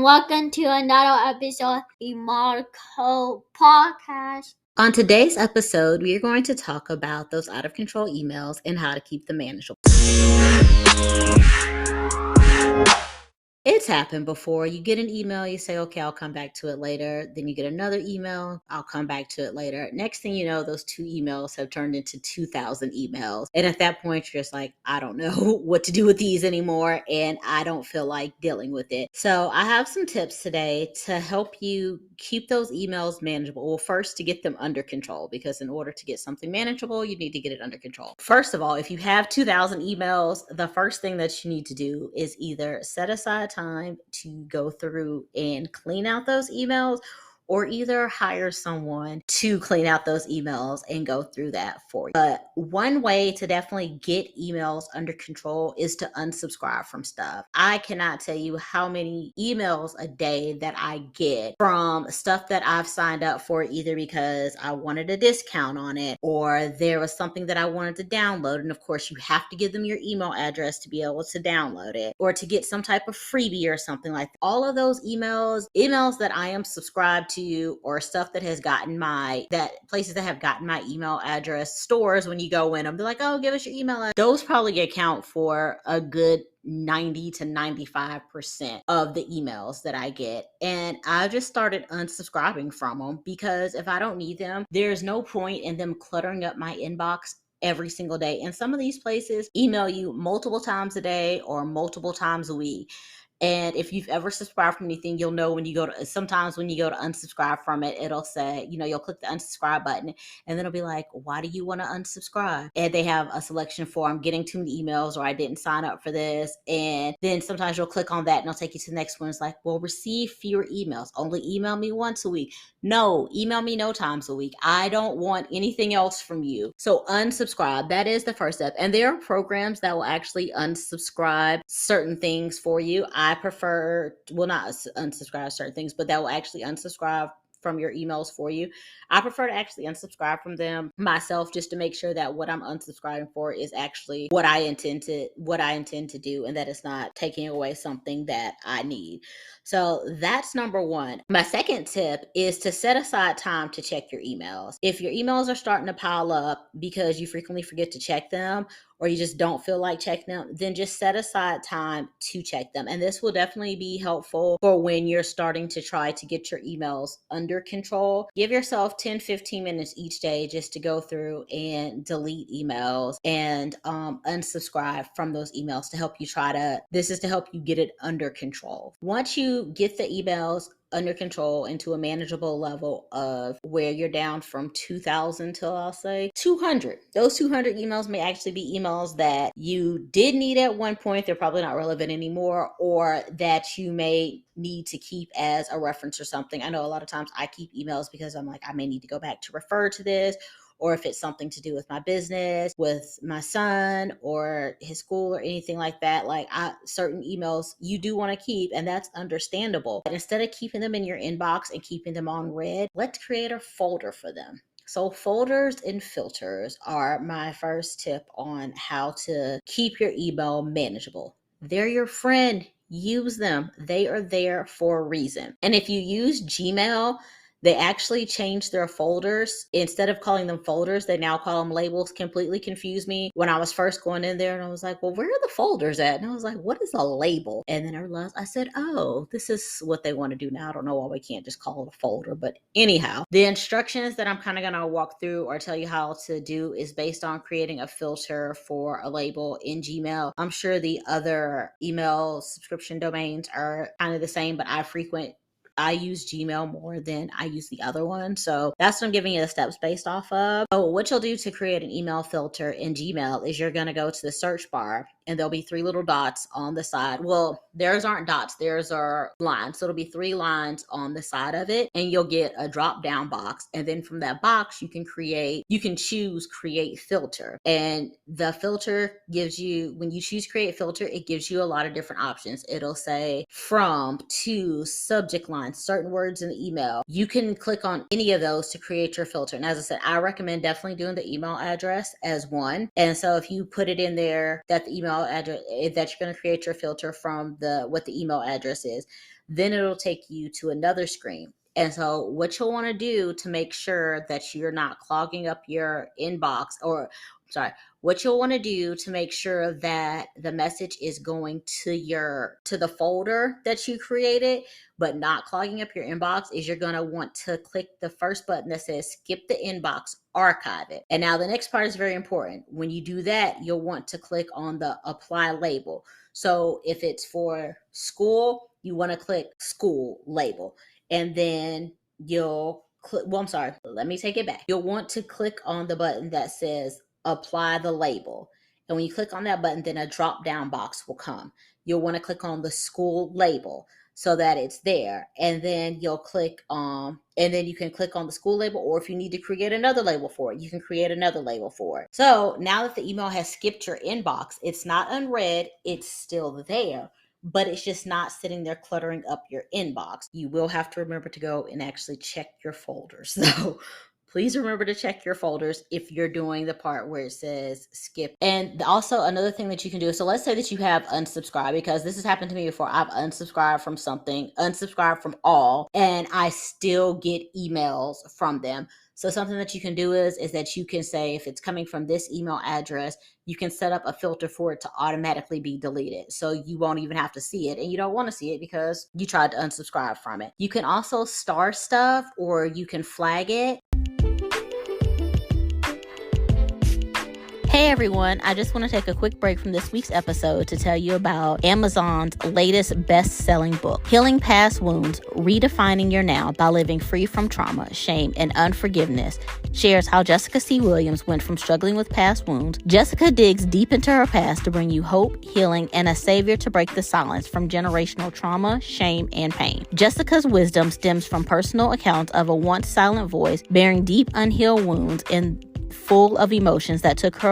and welcome to another episode of the Marco Podcast. On today's episode, we are going to talk about those out of control emails and how to keep them manageable. It's happened before. You get an email, you say, okay, I'll come back to it later. Then you get another email, I'll come back to it later. Next thing you know, those 2 emails have turned into 2,000 emails. And at that point, you're just like, I don't know what to do with these anymore. And I don't feel like dealing with it. So I have some tips today to help you keep those emails manageable. Well, first, to get them under control, because in order to get something manageable, you need to get it under control. First of all, if you have 2,000 emails, the first thing that you need to do is either set aside time to go through and clean out those emails, or either hire someone to clean out those emails and go through that for you. But one way to definitely get emails under control is to unsubscribe from stuff. I cannot tell you how many emails a day that I get from stuff that I've signed up for, either because I wanted a discount on it or there was something that I wanted to download. And of course, you have to give them your email address to be able to download it, or to get some type of freebie or something like that. All of those emails that I am subscribed to, or stuff that has gotten places that have gotten my email address, stores, when you go in, they're like, oh, give us your email address. Those probably account for a good 90 to 95% of the emails that I get. And I just started unsubscribing from them, because if I don't need them, there's no point in them cluttering up my inbox every single day. And some of these places email you multiple times a day or multiple times a week. And if you've ever subscribed from anything, you'll know sometimes when you go to unsubscribe from it, it'll say, you'll click the unsubscribe button, and then it'll be like, why do you want to unsubscribe? And they have a selection for, I'm getting too many emails, or I didn't sign up for this. And then sometimes you'll click on that and it'll take you to the next one. It's like, well, receive fewer emails. Only email me once a week. No, email me no times a week. I don't want anything else from you. So unsubscribe. That is the first step. And there are programs that will actually unsubscribe certain things for you. I prefer, well, not unsubscribe certain things, but that will actually unsubscribe from your emails for you. I prefer to actually unsubscribe from them myself, just to make sure that what I'm unsubscribing for is actually what I intend to do, and that it's not taking away something that I need. So that's number one. My second tip is to set aside time to check your emails. If your emails are starting to pile up because you frequently forget to check them, or you just don't feel like checking them, then just set aside time to check them. And this will definitely be helpful for when you're starting to try to get your emails under control. Give yourself 10-15 minutes each day just to go through and delete emails and unsubscribe from those emails to help you this is to help you get it under control. Once you get the emails under control into a manageable level of where you're down from 2,000 to, I'll say, 200. Those 200 emails may actually be emails that you did need at one point. They're probably not relevant anymore, or that you may need to keep as a reference or something. I know a lot of times I keep emails because I'm like, I may need to go back to refer to this, or if it's something to do with my business, with my son or his school or anything like that. Like certain emails you do want to keep, and that's understandable. But instead of keeping them in your inbox and keeping them on red, let's create a folder for them. So folders and filters are my first tip on how to keep your email manageable. They're your friend. Use them. They are there for a reason. And if you use Gmail, they actually changed their folders. Instead of calling them folders, they now call them labels. Completely confused me when I was first going in there, and I was like, well, where are the folders at? And I was like, what is a label? And then I realized, I said, oh, this is what they want to do now. I don't know why we can't just call it a folder. But anyhow, the instructions that I'm kind of going to walk through or tell you how to do is based on creating a filter for a label in Gmail. I'm sure the other email subscription domains are kind of the same, but I use Gmail more than I use the other one. So that's what I'm giving you the steps based off of. So what you'll do to create an email filter in Gmail is you're going to go to the search bar, and there'll be 3 little dots on the side. Well, theirs aren't dots. Theirs are lines. So it'll be 3 lines on the side of it, and you'll get a drop down box. And then from that box, you can choose create filter. And the filter gives you, when you choose create filter, it gives you a lot of different options. It'll say from, to, subject line, certain words in the email. You can click on any of those to create your filter. And as I said, I recommend definitely doing the email address as one. And so if you put it in there that the email email address that you're going to create your filter from what the email address is. Then it'll take you to another screen. And so what you'll want to do to make sure that you're not clogging up your inbox, or sorry, what you'll want to do to make sure that the message is going to the folder that you created but not clogging up your inbox, is you're going to want to click the first button that says skip the inbox, archive it. And now the next part is very important. When you do that, you'll want to click on the apply label. So if it's for school, you want to click school label, and then you'll click, well, I'm sorry, let me take it back. You'll want to click on the button that says apply the label. And when you click on that button, then a drop down box will come. You'll want to click on the school label so that it's there. And then you'll click and then you can click on the school label, or if you need to create another label for it, you can create another label for it. So now that the email has skipped your inbox, it's not unread, it's still there, but it's just not sitting there cluttering up your inbox. You will have to remember to go and actually check your folders. So please remember to check your folders if you're doing the part where it says skip. And also another thing that you can do, so let's say that you have unsubscribed, because this has happened to me before. I've unsubscribed from something, unsubscribed from all, and I still get emails from them. So something that you can do is that you can say, if it's coming from this email address, you can set up a filter for it to automatically be deleted. So you won't even have to see it, and you don't want to see it because you tried to unsubscribe from it. You can also star stuff, or you can flag it. Hey everyone, I just want to take a quick break from this week's episode to tell you about Amazon's latest best-selling book, Healing Past Wounds, Redefining Your Now by Living Free from Trauma, Shame, and Unforgiveness, shares how Jessica C. Williams went from struggling with past wounds. Jessica digs deep into her past to bring you hope, healing, and a savior to break the silence from generational trauma, shame, and pain. Jessica's wisdom stems from personal accounts of a once silent voice bearing deep unhealed wounds and full of emotions that took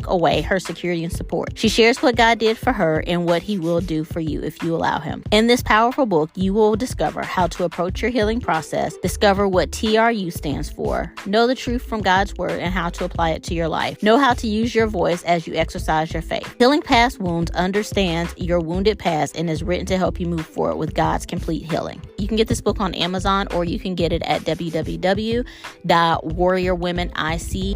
away her security and support. She shares what God did for her and what he will do for you if you allow him. In this powerful book, you will discover how to approach your healing process, discover what TRU stands for, know the truth from God's word and how to apply it to your life, know how to use your voice as you exercise your faith. Healing Past Wounds understands your wounded past and is written to help you move forward with God's complete healing. You can get this book on Amazon, or you can get it at www.warriorwomenic.com.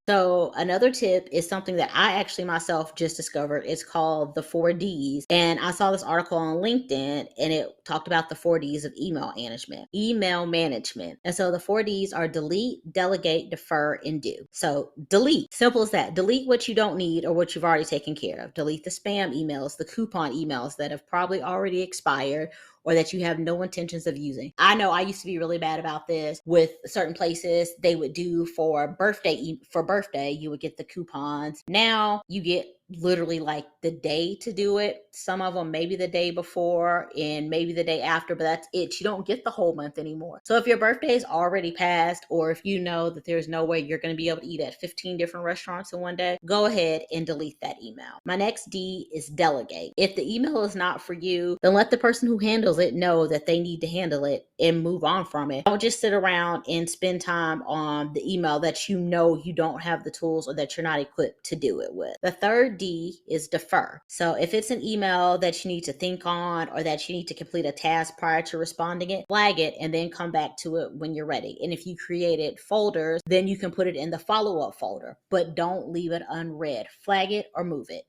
So another tip is something that I actually myself just discovered. It's called the 4Ds. And I saw this article on LinkedIn, and it talked about the 4Ds of email management. And so the 4Ds are delete, delegate, defer, and do. So delete, simple as that. Delete what you don't need or what you've already taken care of. Delete the spam emails, the coupon emails that have probably already expired, or that you have no intentions of using. I know I used to be really bad about this with certain places. They would do for birthday, you would get the coupons. Now you get literally like the day to do it. Some of them maybe the day before and maybe the day after, but that's it. You don't get the whole month anymore. So if your birthday is already passed, or if you know that there's no way you're going to be able to eat at 15 different restaurants in one day, go ahead and delete that email. My next D is delegate. If the email is not for you, then let the person who handles it know that they need to handle it and move on from it. Don't just sit around and spend time on the email that you know you don't have the tools or that you're not equipped to do it with. The third D is defer. So if it's an email that you need to think on, or that you need to complete a task prior to responding it, flag it and then come back to it when you're ready. And if you created folders, then you can put it in the follow-up folder, but don't leave it unread. Flag it or move it.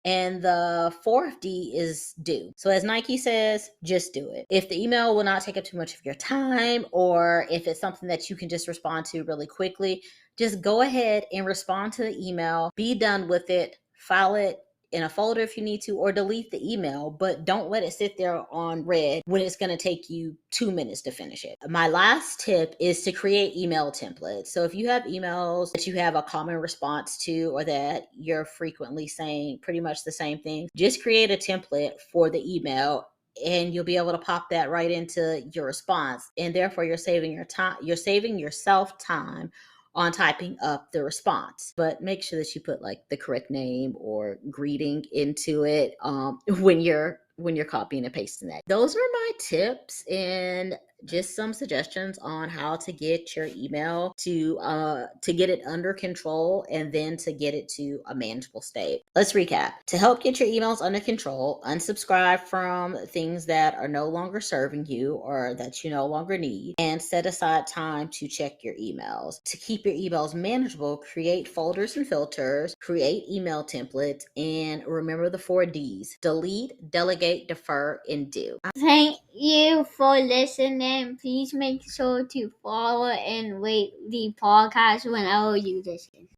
And the fourth D is do. So as Nike says, just do it. If the email will not take up too much of your time, or if it's something that you can just respond to really quickly, just go ahead and respond to the email, be done with it, file it in a folder if you need to, or delete the email, but don't let it sit there on red when it's going to take you 2 minutes to finish it. My last tip is to create email templates. So if you have emails that you have a common response to, or that you're frequently saying pretty much the same thing, just create a template for the email, and you'll be able to pop that right into your response. And therefore you're saving your time, you're saving yourself time on typing up the response. But make sure that you put like the correct name or greeting into it when you're copying and pasting that. Those are my tips. And just some suggestions on how to get your email to get it under control and then to get it to a manageable state. Let's recap. To help get your emails under control, unsubscribe from things that are no longer serving you or that you no longer need, and set aside time to check your emails. To keep your emails manageable, create folders and filters, create email templates, and remember the 4 Ds: delete, delegate, defer, and do. Thank you for listening. Please make sure to follow and rate the podcast whenever you listen.